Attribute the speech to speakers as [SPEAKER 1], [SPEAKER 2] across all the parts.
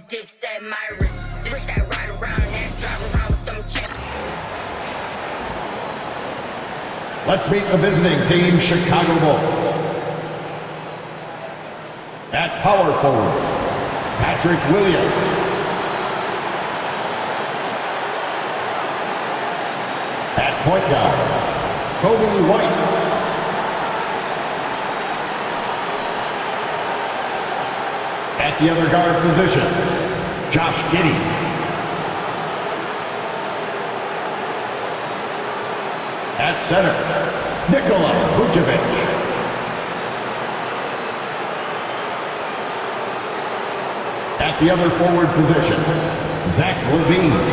[SPEAKER 1] dips at my wrist. This that ride around and drive around with them chips.
[SPEAKER 2] Let's meet the visiting team, Chicago Bulls. At power forward, Patrick Williams. At point guard, Kobe White. At the other guard position, Josh Giddey. At center, Nikola Vucevic. At the other forward position, Zach LaVine.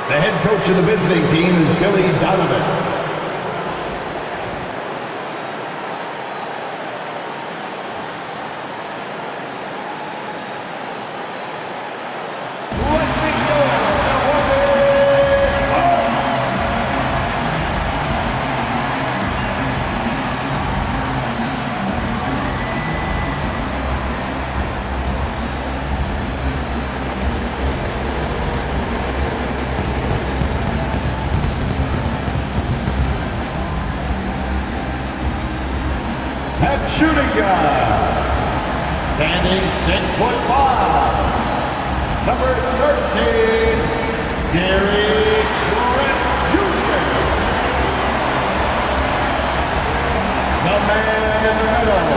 [SPEAKER 2] The head coach of the visiting team is Billy Donovan. At shooting guard, standing 6'5", number 13, Gary Trent Jr. The man in the middle.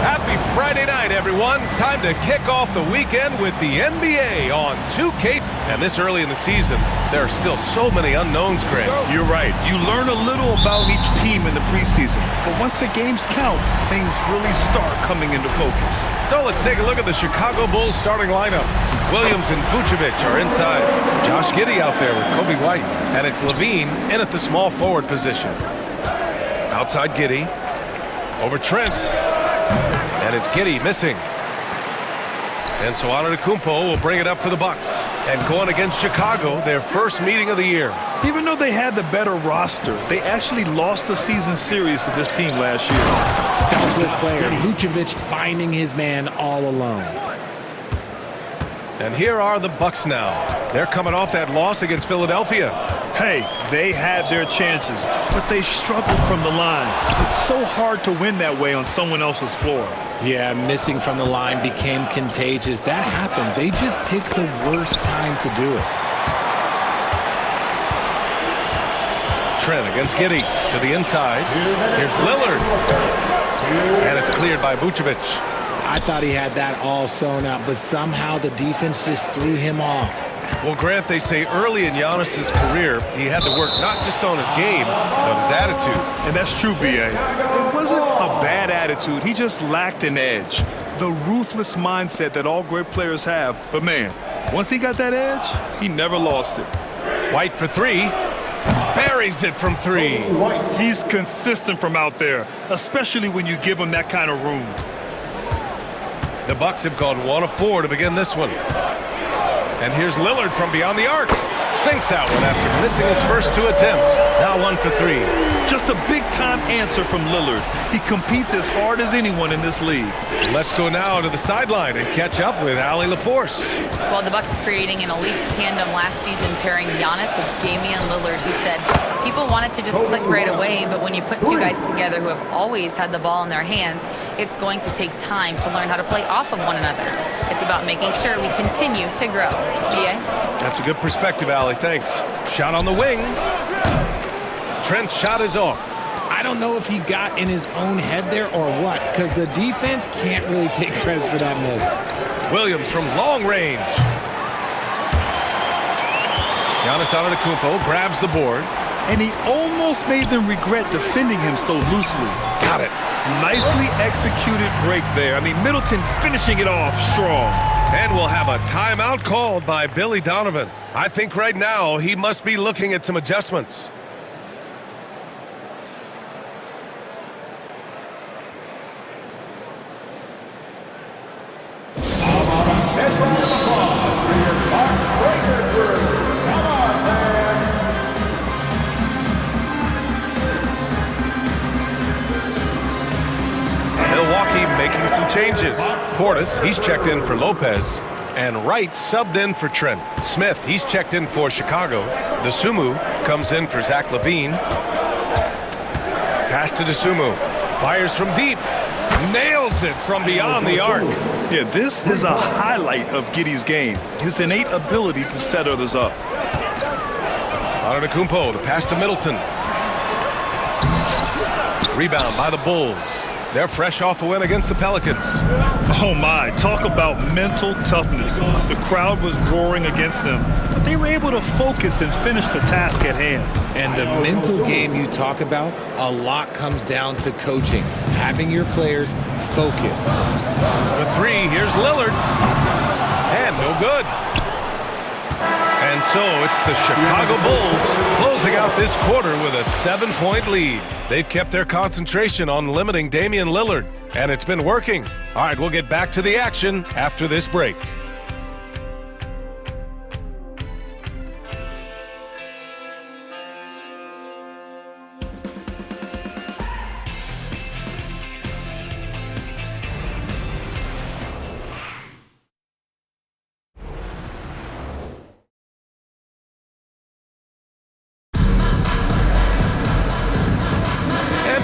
[SPEAKER 3] Happy Friday night, everyone. Time to kick off the weekend with the NBA on 2K. And this early in the season, there are still so many unknowns, Grant.
[SPEAKER 4] You're right. You learn a little about each team in the preseason. But once the games count, things really start coming into focus.
[SPEAKER 3] So let's take a look at the Chicago Bulls starting lineup. Williams and Vucevic are inside. Josh Giddey out there with Kobe White. And it's LaVine in at the small forward position. Outside Giddey. Over Trent. And it's Giddey missing. And so Antetokounmpo will bring it up for the Bucks. And going against Chicago, their first meeting of the year.
[SPEAKER 4] Even though they had the better roster, they actually lost the season series to this team last year.
[SPEAKER 5] Selfless player, Vucevic finding his man all alone.
[SPEAKER 3] And here are the Bucks now. They're coming off that loss against Philadelphia.
[SPEAKER 4] Hey, they had their chances, but they struggled from the line. It's so hard to win that way on someone else's floor.
[SPEAKER 5] Yeah, missing from the line became contagious. That happens. They just picked the worst time to do it.
[SPEAKER 3] Trent against Giddey to the inside. Here's Lillard. And it's cleared by Vucevic.
[SPEAKER 5] I thought he had that all sewn up, but somehow the defense just threw him off.
[SPEAKER 3] Well, Grant, they say early in Giannis's career, he had to work not just on his game, but his attitude.
[SPEAKER 4] And that's true, B.A. It wasn't a bad attitude. He just lacked an edge. The ruthless mindset that all great players have. But, man, once he got that edge, he never lost it.
[SPEAKER 3] White for three. Buries it from three.
[SPEAKER 4] He's consistent from out there, especially when you give him that kind of room.
[SPEAKER 3] The Bucks have gone 1 of 4 to begin this one. And here's Lillard from beyond the arc. Sinks that one after missing his first 2 attempts. Now 1 for 3.
[SPEAKER 4] Just a big-time answer from Lillard. He competes as hard as anyone in this league.
[SPEAKER 3] Let's go now to the sideline and catch up with Allie LaForce.
[SPEAKER 6] Well, the Bucks creating an elite tandem last season, pairing Giannis with Damian Lillard, who said people wanted to just click right away, but when you put two guys together who have always had the ball in their hands, it's going to take time to learn how to play off of one another. It's about making sure we continue to grow. B.A.?
[SPEAKER 3] That's a good perspective, Allie. Thanks. Shot on the wing. Trent's shot is off.
[SPEAKER 5] I don't know if he got in his own head there or what, because the defense can't really take credit for that miss.
[SPEAKER 3] Williams from long range. Giannis Antetokounmpo grabs the board.
[SPEAKER 4] And he almost made them regret defending him so loosely.
[SPEAKER 3] Got it.
[SPEAKER 4] Nicely executed break there. I mean, Middleton finishing it off strong.
[SPEAKER 3] And we'll have a timeout called by Billy Donovan. I think right now he must be looking at some adjustments. changes. Portis, he's checked in for Lopez. And Wright subbed in for Trent. Smith, he's checked in for Chicago. DeSumo comes in for Zach LaVine. Pass to DeSumo. Fires from deep. Nails it from beyond the arc.
[SPEAKER 4] Yeah, this is a highlight of Giddey's game. His innate ability to set others up.
[SPEAKER 3] Antetokounmpo, the pass to Middleton. Rebound by the Bulls. They're fresh off a win against the Pelicans.
[SPEAKER 4] Oh my, talk about mental toughness. The crowd was roaring against them, but they were able to focus and finish the task at hand.
[SPEAKER 5] And the mental game you talk about, a lot comes down to coaching, having your players focused.
[SPEAKER 3] The three, here's Lillard. And no good. And so it's the Chicago Bulls closing out this quarter with a 7-point lead. They've kept their concentration on limiting Damian Lillard, and it's been working. All right, we'll get back to the action after this break.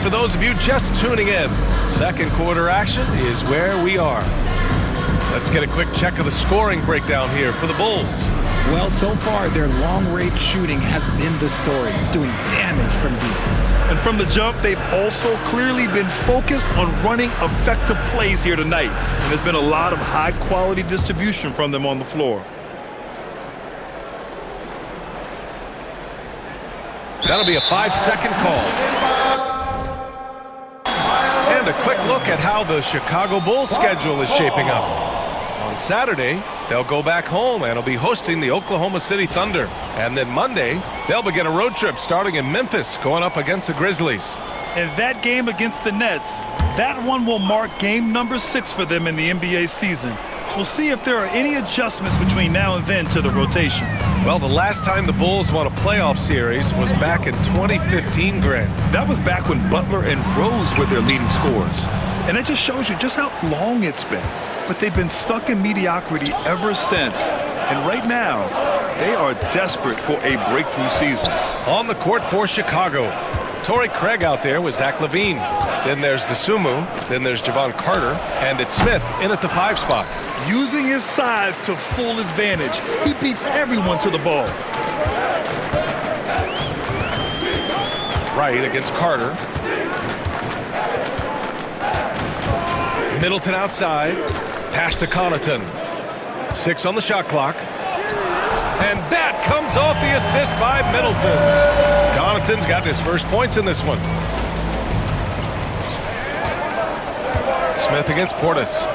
[SPEAKER 3] For those of you just tuning in, second quarter action is where we are. Let's get a quick check of the scoring breakdown here for the Bulls.
[SPEAKER 5] Well, so far, their long-range shooting has been the story, doing damage from deep.
[SPEAKER 4] And from the jump, they've also clearly been focused on running effective plays here tonight. And there's been a lot of high-quality distribution from them on the floor.
[SPEAKER 3] That'll be a 5-second call. And a quick look at how the Chicago Bulls schedule is shaping up. On Saturday, they'll go back home and will be hosting the Oklahoma City Thunder. And then Monday, they'll begin a road trip starting in Memphis, going up against the Grizzlies.
[SPEAKER 4] And that game against the Nets, that one will mark game number 6 for them in the NBA season. We'll see if there are any adjustments between now and then to the rotation.
[SPEAKER 3] Well, the last time the Bulls won a playoff series was back in 2015, Grant.
[SPEAKER 4] That was back when Butler and Rose were their leading scorers. And it just shows you just how long it's been. But they've been stuck in mediocrity ever since. And right now, they are desperate for a breakthrough season.
[SPEAKER 3] On the court for Chicago, Torrey Craig out there with Zach LaVine. Then there's DeSumo. Then there's Javon Carter. And it's Smith in at the 5 spot.
[SPEAKER 4] Using his size to full advantage, he beats everyone to the ball.
[SPEAKER 3] Right against Carter. Middleton outside. Pass to Connaughton. 6 on the shot clock. And that comes off the assist by Middleton. Connaughton's got his first points in this one. Smith against Portis.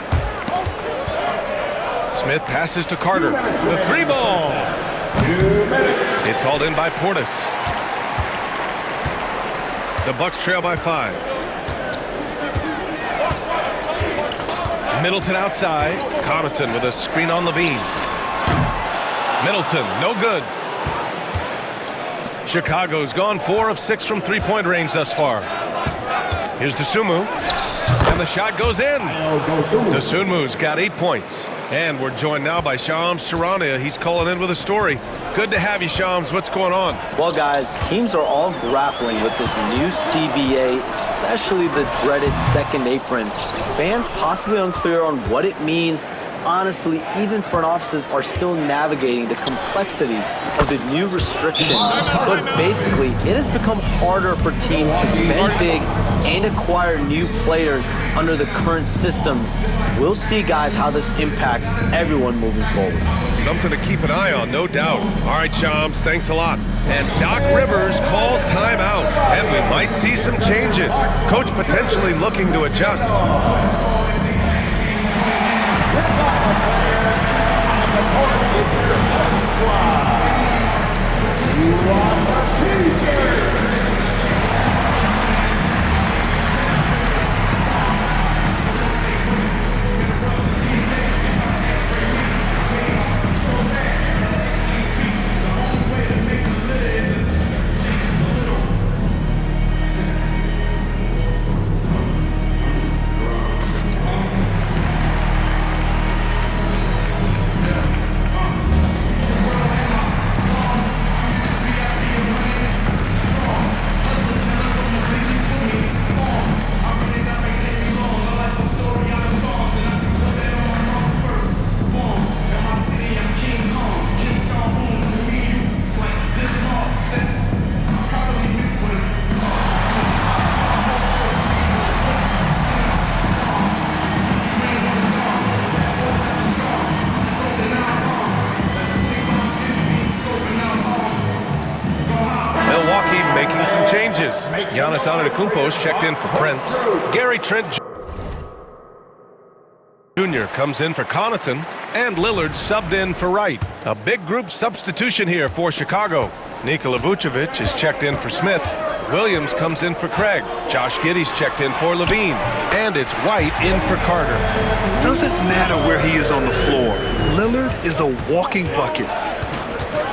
[SPEAKER 3] Smith passes to Carter. The 3 ball. It's hauled in by Portis. The Bucks trail by 5. Middleton outside. Connaughton with a screen on LaVine. Middleton, no good. Chicago's gone 4 of 6 from 3-point range thus far. Here's DeSumo. And the shot goes in. DeSumu's got 8 points. And we're joined now by Shams Charania. He's calling in with a story. Good to have you, Shams. What's going on?
[SPEAKER 7] Well, guys, teams are all grappling with this new CBA, especially the dreaded second apron. Fans possibly unclear on what it means. Honestly, even front offices are still navigating the complexities of the new restrictions. But basically, it has become harder for teams to spend big and acquire new players under the current systems. We'll see, guys, how this impacts everyone moving forward.
[SPEAKER 3] Something to keep an eye on, no doubt. All right, Shams, thanks a lot. And Doc Rivers calls timeout, and we might see some changes. Coach potentially looking to adjust. Giannis Antetokounmpo is checked in for Prince. Gary Trent Jr. comes in for Connaughton, and Lillard subbed in for Wright. A big group substitution here for Chicago. Nikola Vucevic is checked in for Smith. Williams comes in for Craig. Josh Giddey's checked in for Levine. And it's White in for Carter.
[SPEAKER 4] Doesn't matter where he is on the floor. Lillard is a walking bucket.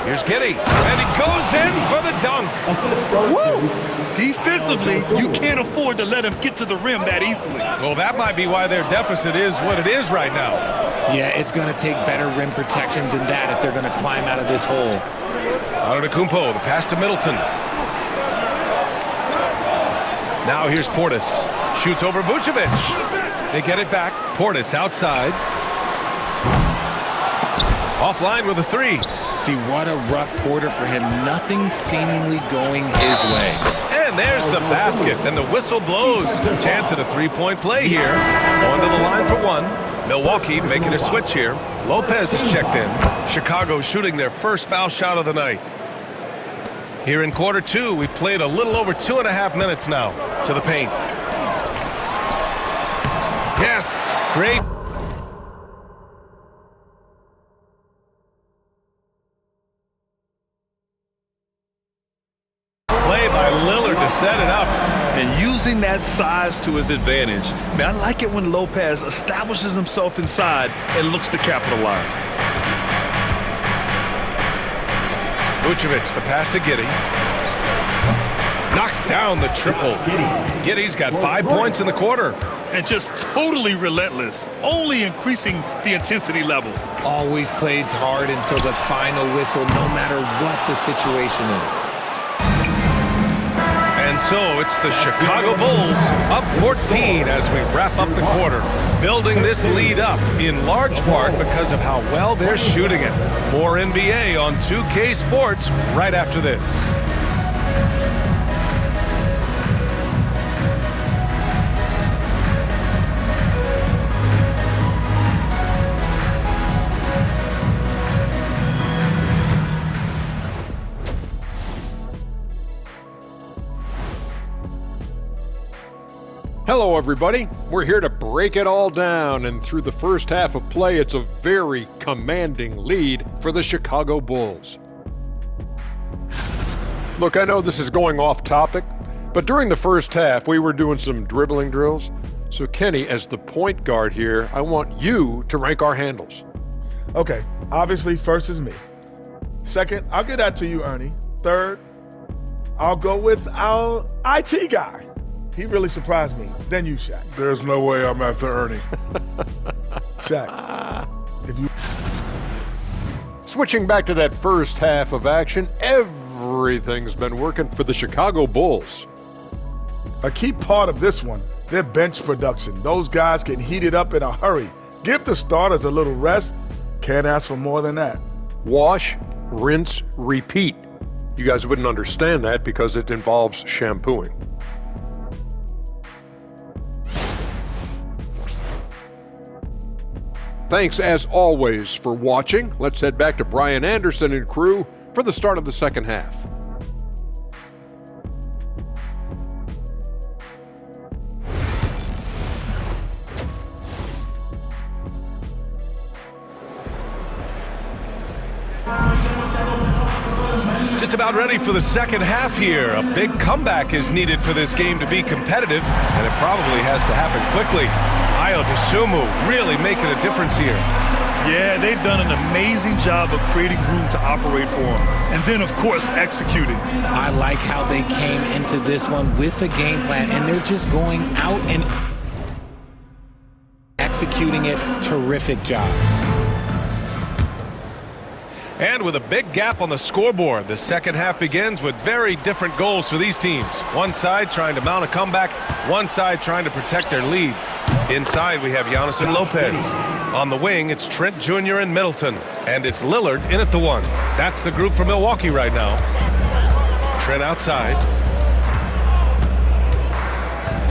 [SPEAKER 3] Here's Giddey, and he goes in for the dunk.
[SPEAKER 4] Woo! Defensively, you can't afford to let him get to the rim that easily.
[SPEAKER 3] Well, that might be why their deficit is what it is right now.
[SPEAKER 5] Yeah, it's going to take better rim protection than that if they're going to climb out of this hole.
[SPEAKER 3] Antetokounmpo, the pass to Middleton. Now here's Portis. Shoots over Vucevic. They get it back. Portis outside. Offline with a three.
[SPEAKER 5] See, what a rough quarter for him. Nothing seemingly going his way.
[SPEAKER 3] And there's the basket, and the whistle blows. Chance at a three-point play here. Going to the line for one. Milwaukee making a switch here. Lopez is checked in. Chicago shooting their first foul shot of the night. Here in quarter two, we've played a little over 2.5 minutes now to the paint. Yes, great. Play by Lillard to set it up.
[SPEAKER 4] And using that size to his advantage. Man, I like it when Lopez establishes himself inside and looks to capitalize.
[SPEAKER 3] Vucevic, the pass to Giddey. Knocks down the triple. Giddey's got 5 points in the quarter.
[SPEAKER 4] And just totally relentless, only increasing the intensity level.
[SPEAKER 5] Always plays hard until the final whistle, no matter what the situation is.
[SPEAKER 3] And so it's the Chicago Bulls up 14 as we wrap up the quarter. Building this lead up in large part because of how well they're shooting it. More NBA on 2K Sports right after this.
[SPEAKER 8] Hello everybody, we're here to break it all down, and through the first half of play it's a very commanding lead for the Chicago Bulls. Look, I know this is going off topic, but during the first half we were doing some dribbling drills. So Kenny, as the point guard here, I want you to rank our handles.
[SPEAKER 9] Okay, obviously first is me. Second, I'll get that to you, Ernie. Third, I'll go with our IT guy. He really surprised me. Then you, Shaq.
[SPEAKER 10] There's no way I'm after Ernie.
[SPEAKER 9] Shaq, if you...
[SPEAKER 8] Switching back to that first half of action, everything's been working for the Chicago Bulls.
[SPEAKER 9] A key part of this one, their bench production. Those guys get heated up in a hurry. Give the starters a little rest. Can't ask for more than that.
[SPEAKER 8] Wash, rinse, repeat. You guys wouldn't understand that because it involves shampooing. Thanks, as always, for watching. Let's head back to Brian Anderson and crew for the start of the second half.
[SPEAKER 3] Just about ready for the second half here. A big comeback is needed for this game to be competitive, and it probably has to happen quickly. Ayo Dosunmu really making a difference here.
[SPEAKER 4] Yeah, they've done an amazing job of creating room to operate for him. And then, of course, executing.
[SPEAKER 5] I like how they came into this one with a game plan, and they're just going out and executing it. Terrific job.
[SPEAKER 3] And with a big gap on the scoreboard, the second half begins with very different goals for these teams. One side trying to mount a comeback, one side trying to protect their lead. Inside, we have Giannis and Lopez. On the wing, it's Trent Jr. and Middleton. And it's Lillard in at the one. That's the group for Milwaukee right now. Trent outside.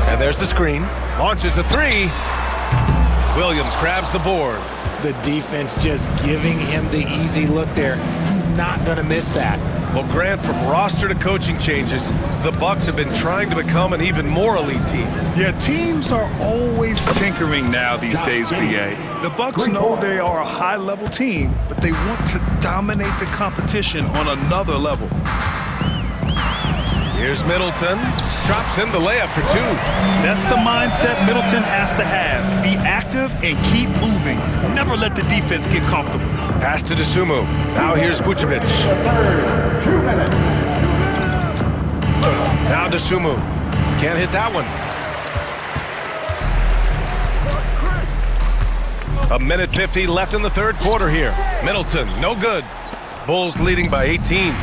[SPEAKER 3] And there's the screen. Launches a three. Williams grabs the board.
[SPEAKER 5] The defense just giving him the easy look there. He's not going to miss that.
[SPEAKER 3] Well, Grant, from roster to coaching changes, the Bucks have been trying to become an even more elite team.
[SPEAKER 4] Yeah, teams are always tinkering now these days, BA. The Bucks know they are a high-level team, but they want to dominate the competition on another level.
[SPEAKER 3] Here's Middleton. Drops in the layup for 2.
[SPEAKER 4] That's the mindset Middleton has to have. Be active and keep moving. Never let the defense get comfortable.
[SPEAKER 3] Pass to Dosunmu. Now here's Vucevic.
[SPEAKER 2] 2 minutes.
[SPEAKER 3] Now Dosunmu. Can't hit that one. 1:50 left in the third quarter here. Middleton, no good. Bulls leading by 18.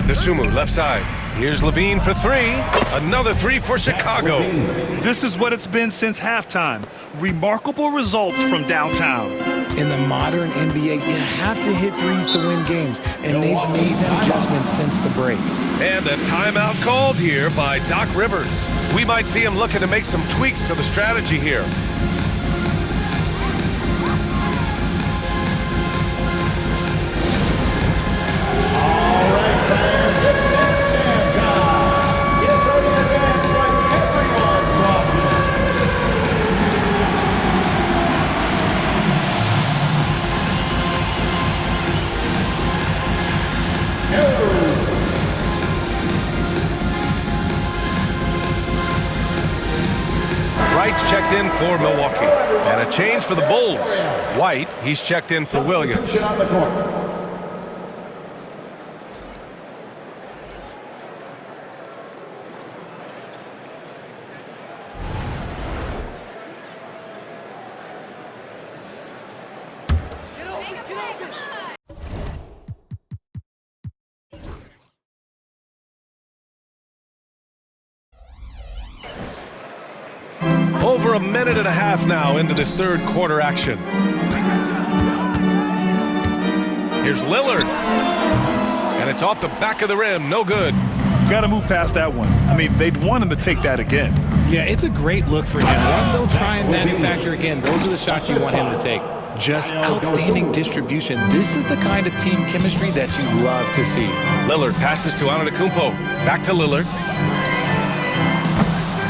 [SPEAKER 3] Dosunmu, left side. Here's Levine for 3. Another 3 for Chicago.
[SPEAKER 4] This is what it's been since halftime. Remarkable results from downtown.
[SPEAKER 5] In the modern NBA, you have to hit threes to win games, and they've made that adjustment since the break.
[SPEAKER 3] And a timeout called here by Doc Rivers. We might see him looking to make some tweaks to the strategy here. Wright's checked in for Milwaukee. And a change for the Bulls. White, he's checked in for Williams. Over a minute and a half now into this third quarter action. Here's Lillard. And it's off the back of the rim. No good.
[SPEAKER 4] Got to move past that one. I mean, they'd want him to take that again.
[SPEAKER 5] Yeah, it's a great look for him. One they'll try and manufacture again. Those are the shots you want him to take. Just outstanding distribution. This is the kind of team chemistry that you love to see.
[SPEAKER 3] Lillard passes to Antetokounmpo. Back to Lillard.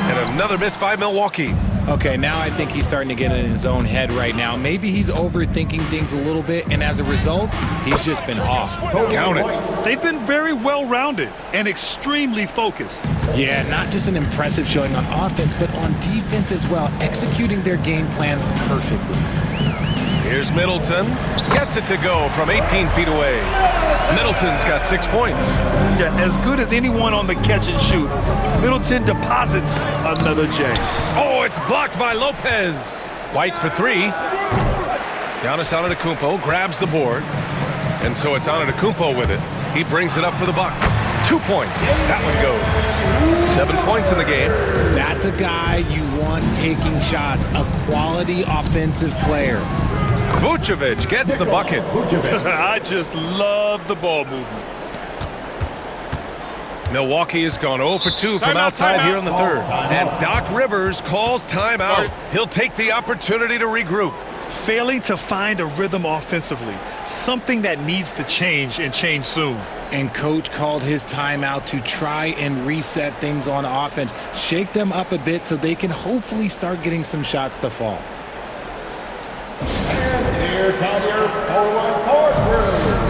[SPEAKER 3] And another miss by Milwaukee.
[SPEAKER 5] Okay, now I think he's starting to get in his own head right now. Maybe he's overthinking things a little bit, and as a result, he's just been off.
[SPEAKER 3] Count it.
[SPEAKER 4] They've been very well-rounded and extremely focused.
[SPEAKER 5] Yeah, not just an impressive showing on offense, but on defense as well, executing their game plan perfectly.
[SPEAKER 3] Here's Middleton. Gets it to go from 18 feet away. Middleton's got 6 points.
[SPEAKER 4] Yeah, as good as anyone on the catch and shoot. Middleton deposits another J.
[SPEAKER 3] Oh, it's blocked by Lopez. White for 3. Giannis Antetokounmpo grabs the board. And so it's Antetokounmpo with it. He brings it up for the Bucks. 2 points. That one goes. 7 points in the game.
[SPEAKER 5] That's a guy you want taking shots, a quality offensive player.
[SPEAKER 3] Vucevic gets the bucket.
[SPEAKER 4] I just love the ball movement.
[SPEAKER 3] Milwaukee has gone 0 for 2 from outside here in the third. And Doc Rivers calls timeout. He'll take the opportunity to regroup.
[SPEAKER 4] Failing to find a rhythm offensively, something that needs to change and change soon.
[SPEAKER 5] And coach called his timeout to try and reset things on offense, shake them up a bit so they can hopefully start getting some shots to fall.
[SPEAKER 2] And here come your forward crew.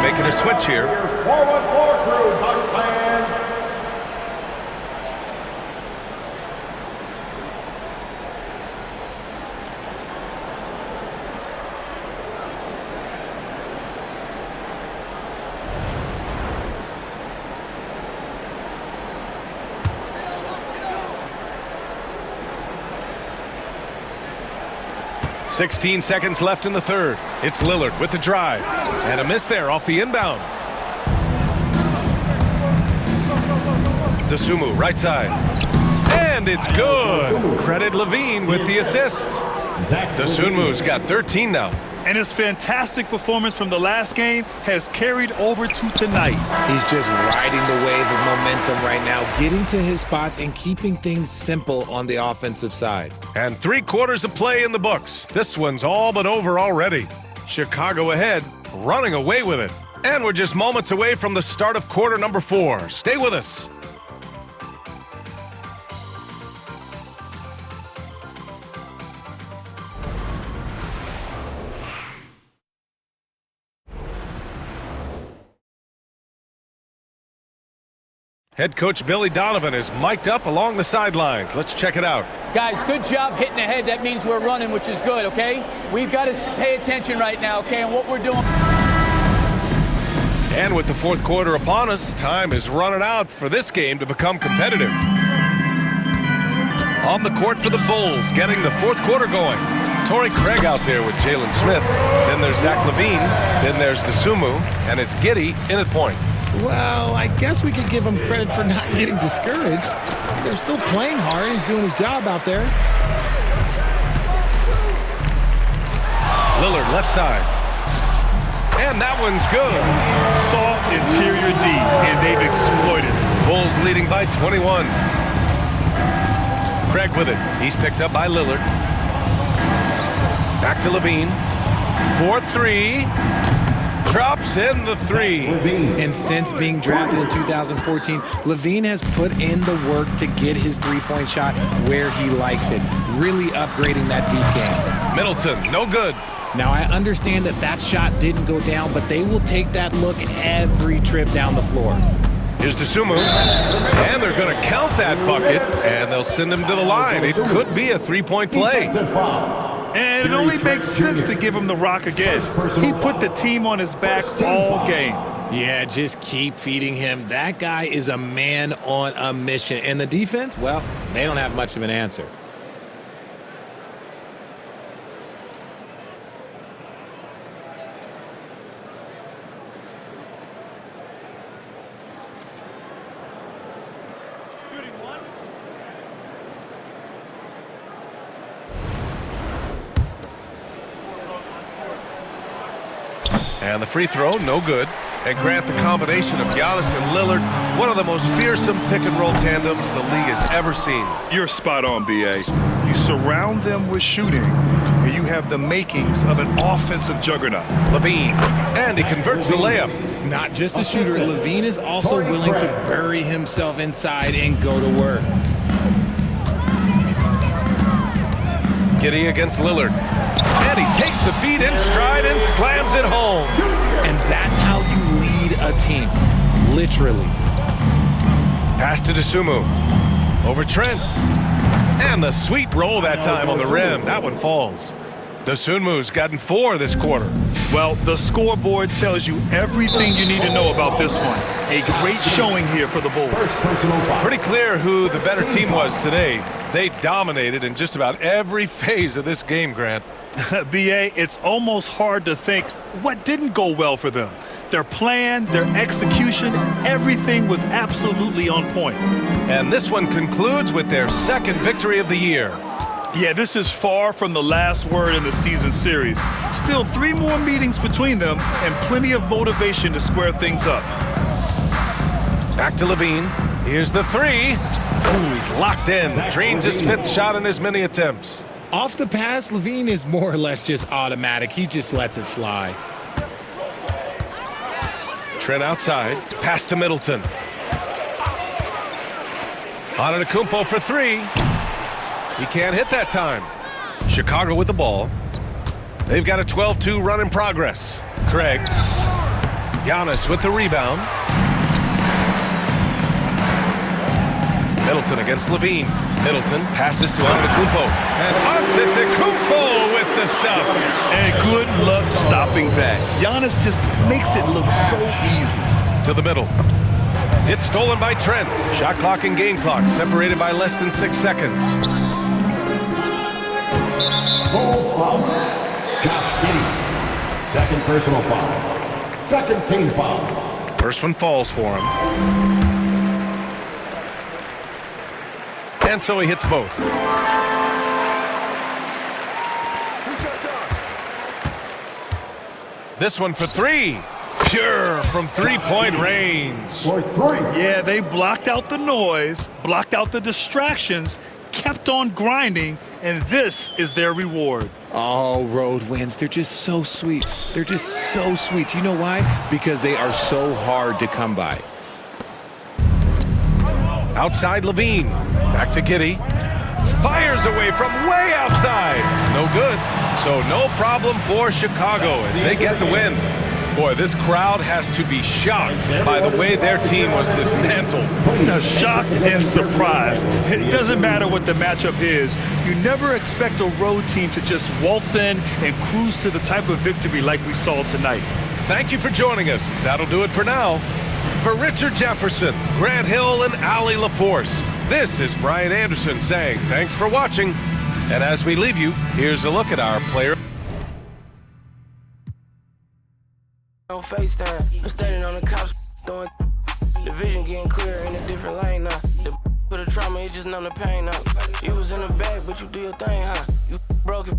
[SPEAKER 3] Making a switch here.
[SPEAKER 2] Forward crew, Bucks fans.
[SPEAKER 3] 16 seconds left in the third. It's Lillard with the drive. And a miss there off the inbound. DeSumo, right side. And it's good. Credit Levine with the assist. DeSumo's got 13 now.
[SPEAKER 4] And his fantastic performance from the last game has carried over to tonight.
[SPEAKER 5] He's just riding the wave of momentum right now, getting to his spots and keeping things simple on the offensive side.
[SPEAKER 3] And 3 quarters of play in the books. This one's all but over already. Chicago ahead, running away with it. And we're just moments away from the start of quarter number 4. Stay with us. Head coach Billy Donovan is mic'd up along the sidelines. Let's check it out.
[SPEAKER 11] Guys, good job hitting ahead. That means we're running, which is good, okay? We've got to pay attention right now, okay, and what we're doing.
[SPEAKER 3] And with the fourth quarter upon us, time is running out for this game to become competitive. On the court for the Bulls, getting the fourth quarter going. Torrey Craig out there with Jalen Smith. Then there's Zach LaVine. Then there's DeSumo. And it's Giddey in at point.
[SPEAKER 5] Well, I guess we could give him credit for not getting discouraged. They're still playing hard. He's doing his job out there.
[SPEAKER 3] Lillard left side. And that one's good.
[SPEAKER 4] Soft interior D, and they've exploited.
[SPEAKER 3] Bulls leading by 21. Craig with it. He's picked up by Lillard. Back to Levine. 4-3. Drops in the 3.
[SPEAKER 5] And since being drafted in 2014, Levine has put in the work to get his three-point shot where he likes it, really upgrading that deep game.
[SPEAKER 3] Middleton, no good.
[SPEAKER 5] Now, I understand that shot didn't go down, but they will take that look every trip down the floor.
[SPEAKER 3] Here's DeSumo, and they're going to count that bucket, and they'll send him to the line. It could be a three-point play.
[SPEAKER 4] And it only makes sense to give him the rock again. He put the team on his back all game.
[SPEAKER 5] Yeah, just keep feeding him. That guy is a man on a mission. And the defense, well, they don't have much of an answer.
[SPEAKER 3] And the free throw, no good. And Grant, the combination of Giannis and Lillard, one of the most fearsome pick-and-roll tandems the league has ever seen.
[SPEAKER 4] You're spot on, B.A. You surround them with shooting, and you have the makings of an offensive juggernaut.
[SPEAKER 3] Levine, and he converts the layup.
[SPEAKER 5] Not just a shooter, Levine is also willing to bury himself inside and go to work.
[SPEAKER 3] Giddey against Lillard. And he takes the feed in stride and slams it home.
[SPEAKER 5] And that's how you lead a team, literally.
[SPEAKER 3] Pass to DeSumo. Over Trent. And the sweet roll that time on the rim. That one falls. DeSumo's gotten 4 this quarter.
[SPEAKER 4] Well, the scoreboard tells you everything you need to know about this one. A great showing here for the Bulls.
[SPEAKER 3] Pretty clear who the better team was today. They dominated in just about every phase of this game, Grant.
[SPEAKER 4] B.A., it's almost hard to think what didn't go well for them. Their plan, their execution, everything was absolutely on point.
[SPEAKER 3] And this one concludes with their second victory of the year.
[SPEAKER 4] Yeah, this is far from the last word in the season series. Still 3 more meetings between them and plenty of motivation to square things up.
[SPEAKER 3] Back to Levine. Here's the 3. Ooh, he's locked in. Drains his 5th shot in as many attempts.
[SPEAKER 5] Off the pass, Levine is more or less just automatic. He just lets it fly.
[SPEAKER 3] Trent outside. Pass to Middleton. Antetokounmpo for 3. He can't hit that time. Chicago with the ball. They've got a 12-2 run in progress. Craig. Giannis with the rebound. Middleton against Levine. Middleton passes to Antetokounmpo. And Antetokounmpo with the stuff.
[SPEAKER 4] And good luck stopping that. Giannis just makes it look so easy.
[SPEAKER 3] To the middle. It's stolen by Trent. Shot clock and game clock separated by less than 6 seconds.
[SPEAKER 2] Bulls foul. Josh Giddey. Second personal foul. Second team foul.
[SPEAKER 3] First one falls for him. And so he hits both. This one for three. Pure from three-point range.
[SPEAKER 2] For three.
[SPEAKER 4] Yeah, they blocked out the noise, blocked out the distractions, kept on grinding, and this is their reward.
[SPEAKER 5] Oh, road wins. They're just so sweet. They're just so sweet. You know why? Because they are so hard to come by.
[SPEAKER 3] Outside Levine. Back to Giddey. Fires away from way outside. No good. So no problem for Chicago as they get the win. Boy, this crowd has to be shocked by the way their team was dismantled.
[SPEAKER 4] Now, shocked and surprised. It doesn't matter what the matchup is. You never expect a road team to just waltz in and cruise to the type of victory like we saw tonight.
[SPEAKER 3] Thank you for joining us. That'll do it for now. For Richard Jefferson, Grant Hill, and Allie LaForce, this is Brian Anderson saying thanks for watching. And as we leave you, here's a look at our player.
[SPEAKER 12] On FaceTime, I'm standing on the couch, throwing the vision getting clearer in a different lane now. The for the trauma, it just numb the pain out. You was in the bag, but you do your thing, huh? You broke it,